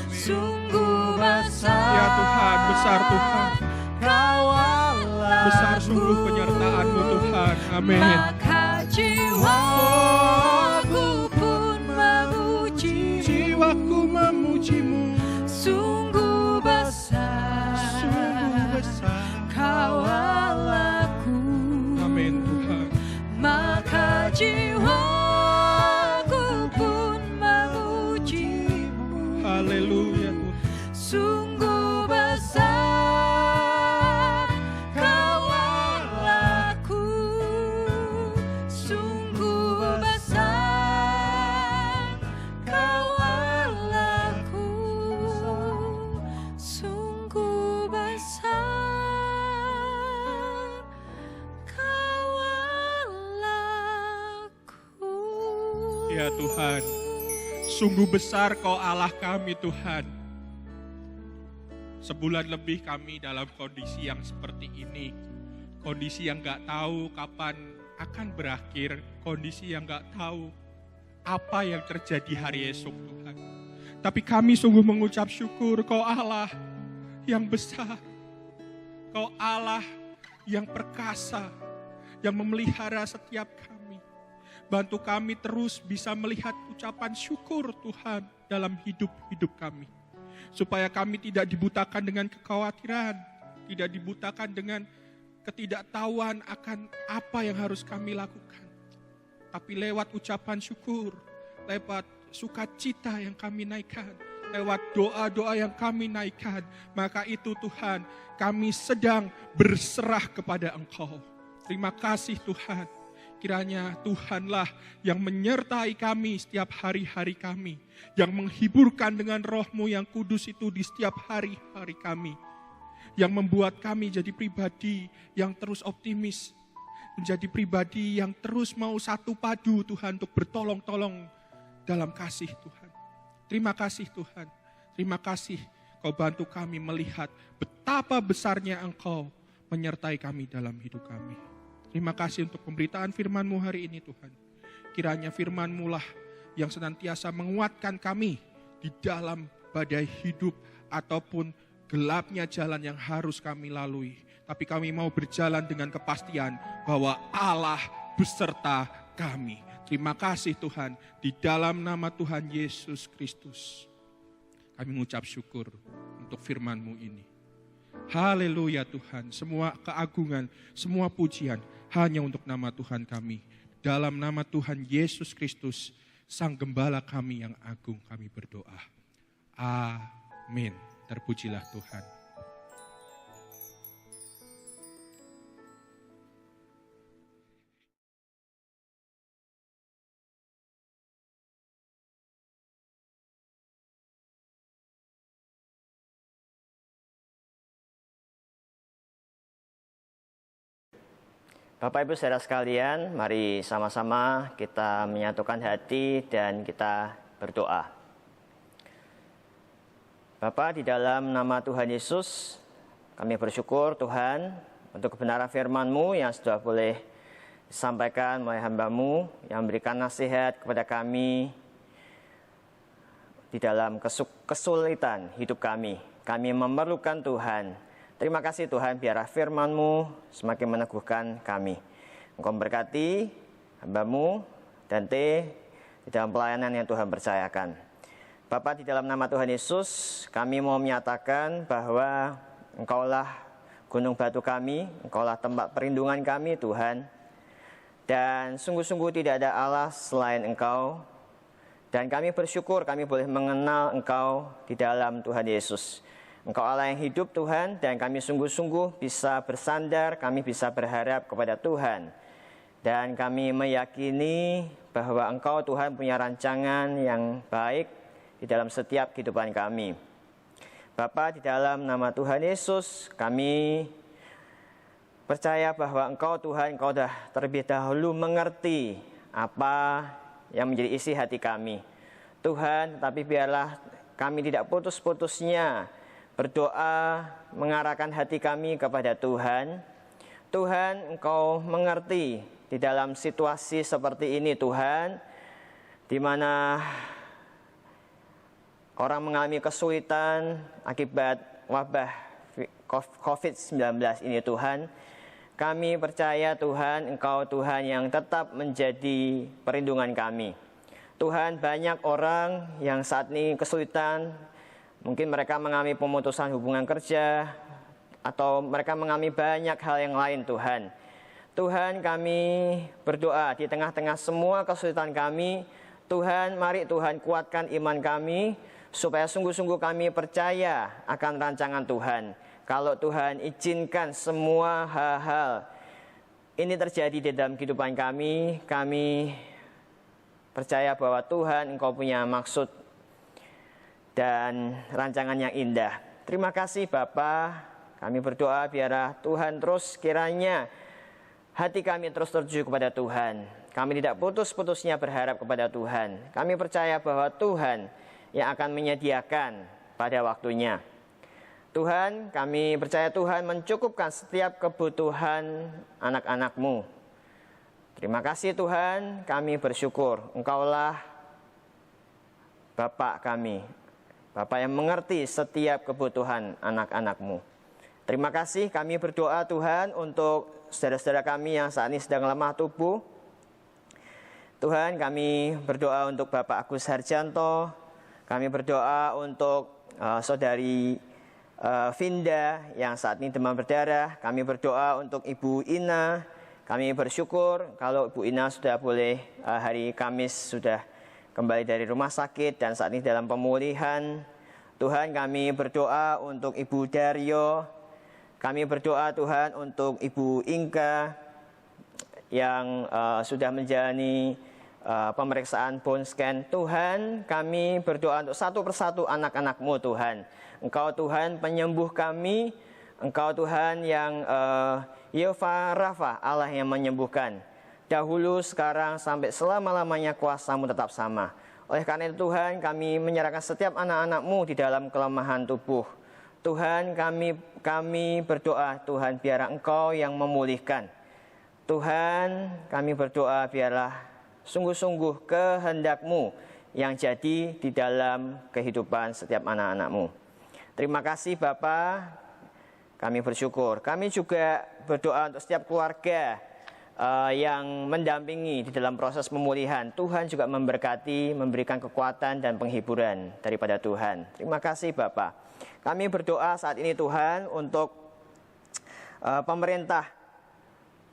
B: sungguh besar.
D: Ya Tuhan, besar Tuhan.
B: Kau Allahku.
D: Besar sungguh penyertaan-Mu Tuhan. Amin.
B: Maka jiwaku pun memujimu,
D: Jiwaku memujimu,
B: sungguh besar,
D: sungguh besar.
B: Kau Allahku.
D: Amin Tuhan.
B: Maka jiwaku pun memujimu,
D: Haleluya Tuhan.
B: sungguh besar Kau Allahku, sungguh besar Kau Allahku, sungguh besar Kau Allahku.
D: Ya Tuhan, sungguh besar Kau Allah kami Tuhan. Sebulan lebih kami dalam kondisi yang seperti ini. Kondisi yang gak tahu kapan akan berakhir. Kondisi yang gak tahu apa yang terjadi hari esok Tuhan. Tapi kami sungguh mengucap syukur, Kau Allah yang besar, Kau Allah yang perkasa, yang memelihara setiap kami. Bantu kami terus bisa melihat ucapan syukur Tuhan dalam hidup kami. Supaya kami tidak dibutakan dengan kekhawatiran, tidak dibutakan dengan ketidaktahuan akan apa yang harus kami lakukan. Tapi lewat ucapan syukur, lewat sukacita yang kami naikkan, lewat doa-doa yang kami naikkan, maka itu Tuhan, kami sedang berserah kepada Engkau. Terima kasih Tuhan. Kiranya Tuhanlah yang menyertai kami setiap hari-hari kami, yang menghiburkan dengan roh-Mu yang kudus itu di setiap hari-hari kami, yang membuat kami jadi pribadi yang terus optimis, menjadi pribadi yang terus mau satu padu Tuhan untuk bertolong-tolong dalam kasih Tuhan. Terima kasih Tuhan. Terima kasih Kau bantu kami melihat betapa besarnya Engkau menyertai kami dalam hidup kami. Terima kasih untuk pemberitaan firman-Mu hari ini Tuhan. Kiranya firman-Mu lah yang senantiasa menguatkan kami di dalam badai hidup ataupun gelapnya jalan yang harus kami lalui. Tapi kami mau berjalan dengan kepastian bahwa Allah beserta kami. Terima kasih Tuhan, di dalam nama Tuhan Yesus Kristus. Kami mengucap syukur untuk firman-Mu ini. Haleluya Tuhan, semua keagungan, semua pujian hanya untuk nama Tuhan kami. Dalam nama Tuhan Yesus Kristus, Sang Gembala kami yang agung, kami berdoa. Amin. Terpujilah Tuhan.
F: Bapak Ibu saudara sekalian, mari sama-sama kita menyatukan hati dan kita berdoa. Bapa, di dalam nama Tuhan Yesus, kami bersyukur Tuhan untuk kebenaran firman-Mu yang sudah boleh disampaikan oleh hamba-Mu yang memberikan nasihat kepada kami di dalam kesulitan hidup kami. Kami memerlukan Tuhan. Terima kasih Tuhan, biarlah firman-Mu semakin meneguhkan kami. Engkau memberkati hamba-Mu dan di dalam pelayanan yang Tuhan percayakan. Bapa, di dalam nama Tuhan Yesus, kami mau menyatakan bahwa Engkaulah gunung batu kami, Engkaulah tempat perlindungan kami Tuhan. Dan sungguh-sungguh tidak ada Allah selain Engkau. Dan kami bersyukur kami boleh mengenal Engkau di dalam Tuhan Yesus. Engkau Allah yang hidup Tuhan, dan kami sungguh-sungguh bisa bersandar, kami bisa berharap kepada Tuhan. Dan kami meyakini bahwa Engkau Tuhan punya rancangan yang baik di dalam setiap kehidupan kami. Bapa, di dalam nama Tuhan Yesus, kami percaya bahwa Engkau Tuhan, Engkau sudah terlebih dahulu mengerti apa yang menjadi isi hati kami. Tuhan, tetapi biarlah kami tidak putus-putusnya berdoa, mengarahkan hati kami kepada Tuhan. Tuhan, Engkau mengerti di dalam situasi seperti ini Tuhan, di mana orang mengalami kesulitan akibat wabah COVID-19 ini Tuhan. Kami percaya Tuhan, Engkau Tuhan yang tetap menjadi perlindungan kami. Tuhan, banyak orang yang saat ini kesulitan. Mungkin mereka mengalami pemutusan hubungan kerja, atau mereka mengalami banyak hal yang lain Tuhan. Tuhan, kami berdoa di tengah-tengah semua kesulitan kami. Tuhan, mari Tuhan kuatkan iman kami, supaya sungguh-sungguh kami percaya akan rancangan Tuhan. Kalau Tuhan izinkan semua hal-hal ini terjadi di dalam kehidupan kami, kami percaya bahwa Tuhan Engkau punya maksud dan rancangan yang indah. Terima kasih Bapa. Kami berdoa biarlah Tuhan terus kiranya hati kami terus tertuju kepada Tuhan. Kami tidak putus-putusnya berharap kepada Tuhan. Kami percaya bahwa Tuhan yang akan menyediakan pada waktunya. Tuhan, kami percaya Tuhan mencukupkan setiap kebutuhan anak-anak-Mu. Terima kasih Tuhan, kami bersyukur. Engkaulah Bapak kami, Bapak yang mengerti setiap kebutuhan anak-anak-Mu. Terima kasih, kami berdoa Tuhan untuk saudara-saudara kami yang saat ini sedang lemah tubuh. Tuhan, kami berdoa untuk Bapak Agus Harjanto, kami berdoa untuk saudari Vinda yang saat ini demam berdarah, kami berdoa untuk Ibu Ina. Kami bersyukur kalau Ibu Ina sudah boleh hari Kamis sudah kembali dari rumah sakit dan saat ini dalam pemulihan. Tuhan, kami berdoa untuk Ibu Daryo. Kami berdoa Tuhan untuk Ibu Inka yang sudah menjalani pemeriksaan bone scan. Tuhan, kami berdoa untuk satu persatu anak-anak-Mu Tuhan. Engkau Tuhan penyembuh kami, Engkau Tuhan yang Yehova Rafa, Allah yang menyembuhkan. Dahulu, sekarang, sampai selama-lamanya kuasa-Mu tetap sama. Oleh karena itu Tuhan, kami menyerahkan setiap anak-anak-Mu di dalam kelemahan tubuh. Tuhan, kami berdoa, Tuhan, biarlah Engkau yang memulihkan. Tuhan, kami berdoa, biarlah sungguh-sungguh kehendak-Mu yang jadi di dalam kehidupan setiap anak-anak-Mu. Terima kasih Bapa, kami bersyukur. Kami juga berdoa untuk setiap keluarga yang mendampingi di dalam proses pemulihan. Tuhan juga memberkati, memberikan kekuatan dan penghiburan daripada Tuhan. Terima kasih Bapa. Kami berdoa saat ini Tuhan untuk pemerintah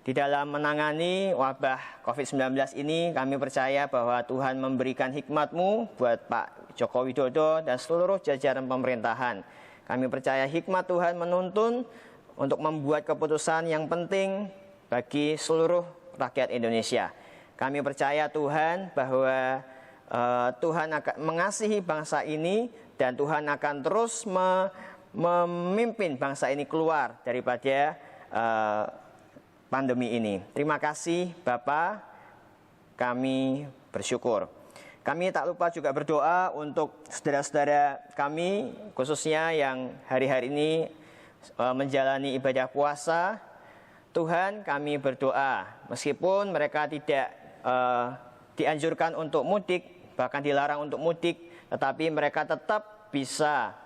F: di dalam menangani wabah COVID-19 ini. Kami percaya bahwa Tuhan memberikan hikmat-Mu buat Pak Joko Widodo dan seluruh jajaran pemerintahan. Kami percaya hikmat Tuhan menuntun untuk membuat keputusan yang penting bagi seluruh rakyat Indonesia. Kami percaya Tuhan bahwa Tuhan akan mengasihi bangsa ini dan Tuhan akan terus memimpin bangsa ini keluar daripada pandemi ini. Terima kasih Bapa, kami bersyukur. Kami tak lupa juga berdoa untuk saudara-saudara kami, khususnya yang hari-hari ini menjalani ibadah puasa. Tuhan, kami berdoa, meskipun mereka tidak dianjurkan untuk mudik, bahkan dilarang untuk mudik, tetapi mereka tetap bisa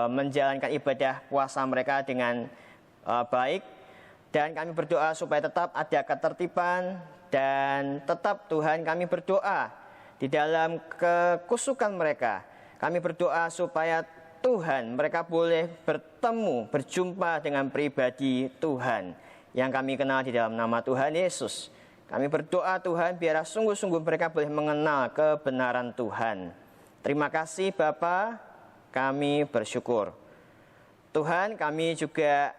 F: menjalankan ibadah puasa mereka dengan baik. Dan kami berdoa supaya tetap ada ketertiban dan tetap Tuhan, kami berdoa di dalam kekusukan mereka. Kami berdoa supaya Tuhan, mereka boleh bertemu, berjumpa dengan pribadi Tuhan yang kami kenal di dalam nama Tuhan Yesus. Kami berdoa Tuhan, biarlah sungguh-sungguh mereka boleh mengenal kebenaran Tuhan. Terima kasih Bapa, kami bersyukur. Tuhan, kami juga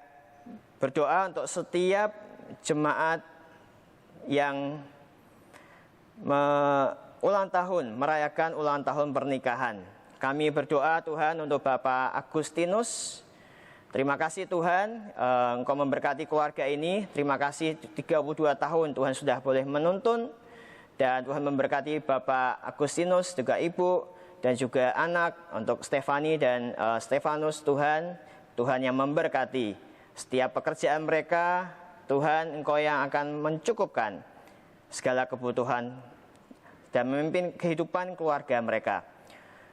F: berdoa untuk setiap jemaat yang merayakan ulang tahun pernikahan. Kami berdoa Tuhan untuk Bapak Agustinus. Terima kasih Tuhan, Engkau memberkati keluarga ini. Terima kasih 32 tahun Tuhan sudah boleh menuntun. Dan Tuhan memberkati Bapak Agustinus, juga Ibu, dan juga anak untuk Stefani dan Stefanus. Tuhan yang memberkati setiap pekerjaan mereka. Tuhan, Engkau yang akan mencukupkan segala kebutuhan dan memimpin kehidupan keluarga mereka.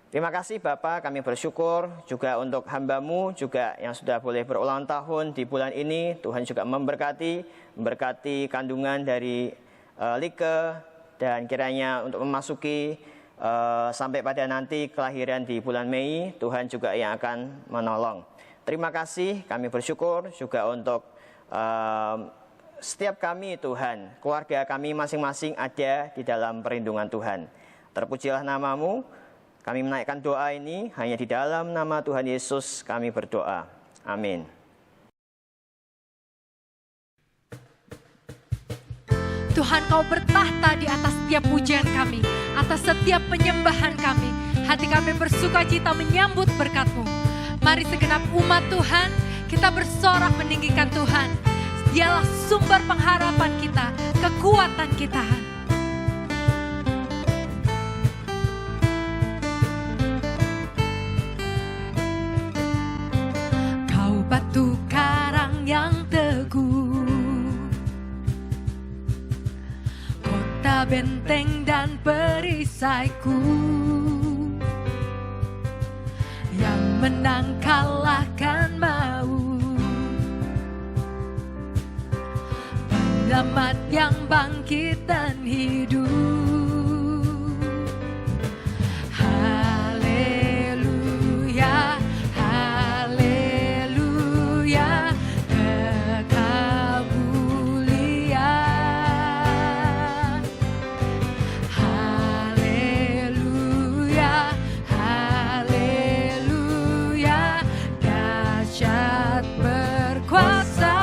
F: Terima kasih Bapak, kami bersyukur juga untuk hamba-Mu juga yang sudah boleh berulang tahun di bulan ini. Tuhan juga memberkati kandungan dari Like, dan kiranya untuk memasuki sampai pada nanti kelahiran di bulan Mei, Tuhan juga yang akan menolong. Terima kasih, kami bersyukur juga untuk setiap kami Tuhan, keluarga kami masing-masing ada di dalam perlindungan Tuhan. Terpujilah nama-Mu, kami menaikkan doa ini hanya di dalam nama Tuhan Yesus kami berdoa. Amin.
B: Tuhan, Kau bertahta di atas setiap pujian kami, atas setiap penyembahan kami. Hati kami bersuka cita menyambut berkat-Mu. Mari segenap umat Tuhan, kita bersorak meninggikan Tuhan. Dialah sumber pengharapan kita, kekuatan kita. Kau batu karang yang teguh, kota benteng dan perisaiku. menang kalahkan maut, penyelamat yang bangkit dan hidup. Haleluya, haleluya, Kekal mulia. Haleluya, haleluya, dahsyat berkuasa.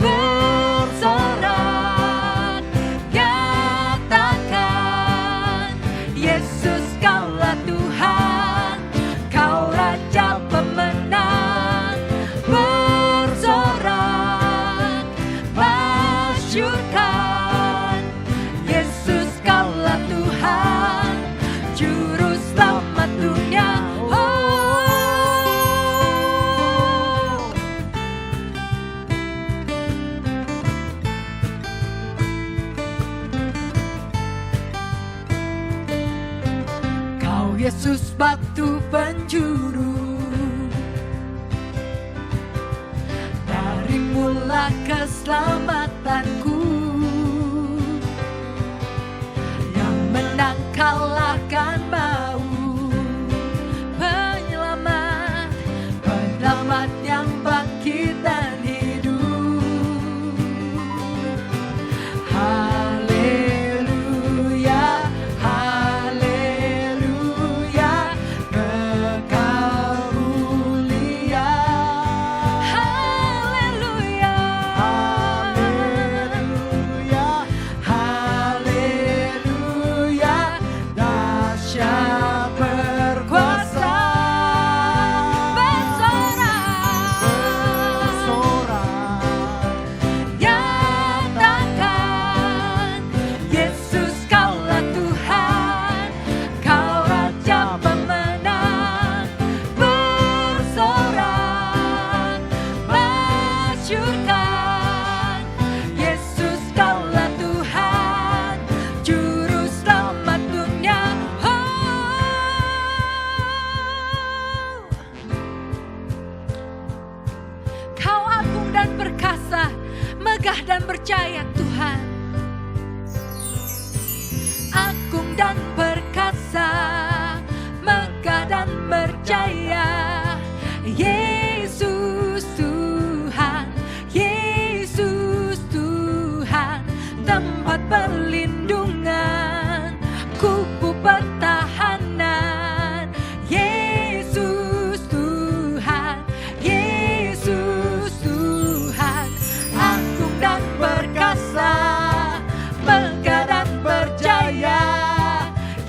B: Bersorak nyatakan, Yesus Kaulah Tuhan, Kau Raja pemenang. Bersorak masyurkan, Yesus Kaulah Tuhan, Juru Selamat dunia. Kau Yesus batu penjuru, darimulah keselamatanku, yang menang kalahkan maut, penyelamat, penyelamat yang bangkit dan hidup. Haleluya, haleluya, Kekal mulia. Haleluya,
C: Haleluya,
B: haleluya, dahsyat berkuasa. Bersorak nyatakan, Yesus Kaulah Tuhan, Kau Raja pemenang. Bersorak masyurkan, Yesus Kaulah Tuhan, Juru Selamat dunia. Kau agung dan perkasa, megah dan percaya Tuhan. Agung dan perkasa, megah dan percaya. Yesus Tuhan, Yesus Tuhan, tempat perlindungan, kubu pertahanan. Yesus Tuhan, Yesus Tuhan, agung dan perkasa, megah dan percaya.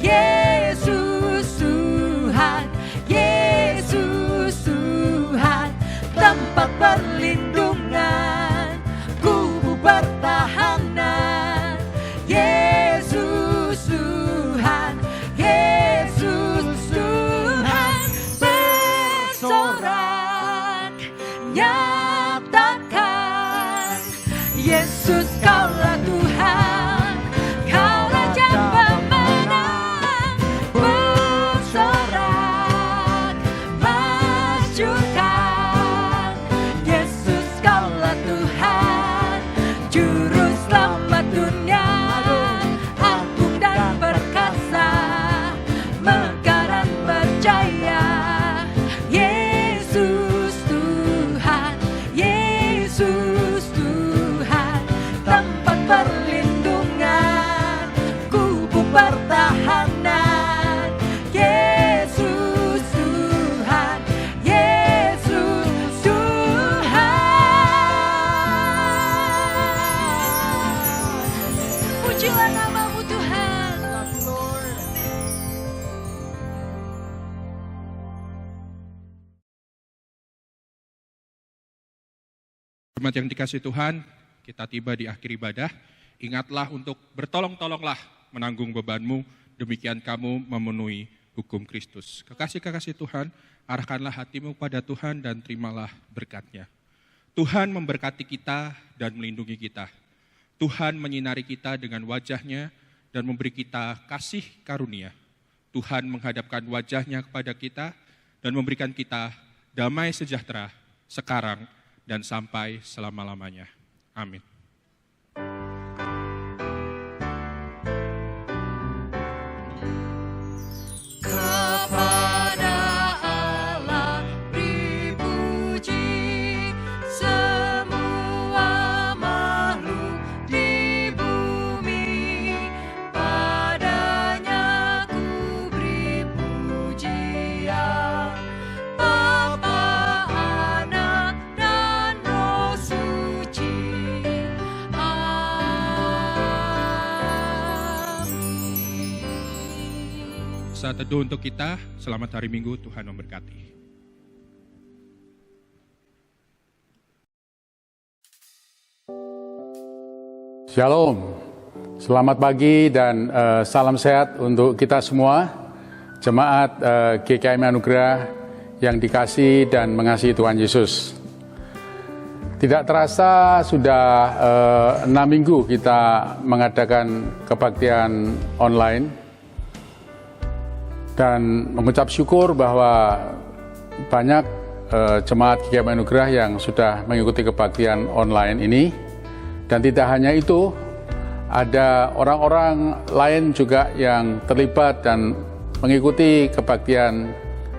B: Yesus Tuhan, Yesus Tuhan, tempat perlindungan, kubu pertahanan. Yesus Tuhan, Yesus Tuhan, bersorak nyatakan, Yesus Kaulah Tuhan, Kau Raja pemenang. Bersorak masyurkan, Yesus Kaulah Tuhan, Juru Selamat dunia. Agung dan perkasa, megah dan percaya. Yesus Tuhan, Yesus Tuhan, tempat perlindungan, kubu pertahanan. Yesus Tuhan, Yesus Tuhan. Pujilah nama-Mu Tuhan.
D: Jemaat yang dikasihi Tuhan, kita tiba di akhir ibadah. Ingatlah untuk bertolong-tolonglah menanggung bebanmu, demikian kamu memenuhi hukum Kristus. Kekasih-kekasih Tuhan, arahkanlah hatimu pada Tuhan dan terimalah berkat-Nya. Tuhan memberkati kita dan melindungi kita. Tuhan menyinari kita dengan wajah-Nya dan memberi kita kasih karunia. Tuhan menghadapkan wajah-Nya kepada kita dan memberikan kita damai sejahtera sekarang dan sampai selama-lamanya. Amin. Saat teduh untuk kita, selamat hari Minggu, Tuhan memberkati.
G: Shalom, selamat pagi dan salam sehat untuk kita semua, jemaat GKMI Anugerah yang dikasihi dan mengasihi Tuhan Yesus. Tidak terasa sudah 6 minggu kita mengadakan kebaktian online, dan mengucap syukur bahwa banyak jemaat GKMI Anugerah yang sudah mengikuti kebaktian online ini. Dan tidak hanya itu, ada orang-orang lain juga yang terlibat dan mengikuti kebaktian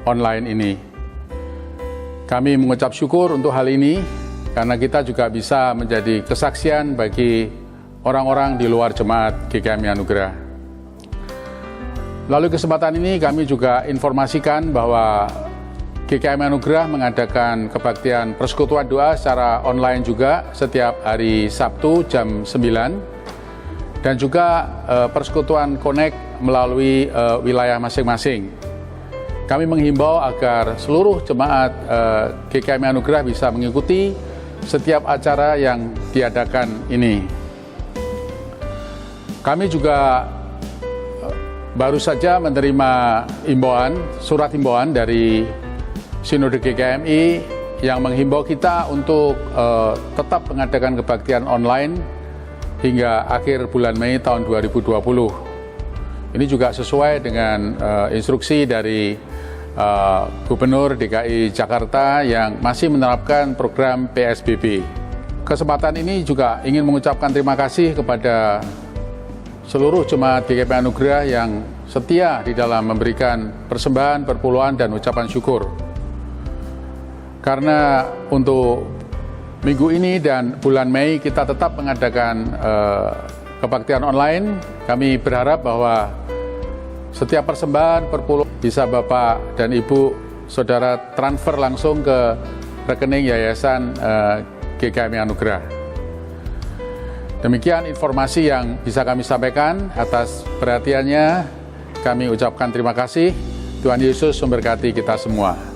G: online ini. Kami mengucap syukur untuk hal ini karena kita juga bisa menjadi kesaksian bagi orang-orang di luar jemaat GKMI Anugerah. Lalu kesempatan ini kami juga informasikan bahwa GKMI Anugerah mengadakan kebaktian persekutuan doa secara online juga setiap hari Sabtu jam 9 dan juga persekutuan Connect melalui wilayah masing-masing. Kami menghimbau agar seluruh jemaat GKMI Anugerah bisa mengikuti setiap acara yang diadakan ini. Kami juga baru saja menerima surat himbauan dari Sinode GKMI yang menghimbau kita untuk tetap mengadakan kebaktian online hingga akhir bulan Mei tahun 2020. Ini juga sesuai dengan instruksi dari Gubernur DKI Jakarta yang masih menerapkan program PSBB. Kesempatan ini juga ingin mengucapkan terima kasih kepada seluruh jemaat GKMI Anugerah yang setia di dalam memberikan persembahan, perpuluhan, dan ucapan syukur. Karena untuk minggu ini dan bulan Mei kita tetap mengadakan kebaktian online, kami berharap bahwa setiap persembahan, perpuluhan bisa Bapak dan Ibu Saudara transfer langsung ke rekening Yayasan GKMI Anugerah. Demikian informasi yang bisa kami sampaikan. Atas perhatiannya kami ucapkan terima kasih. Tuhan Yesus memberkati kita semua.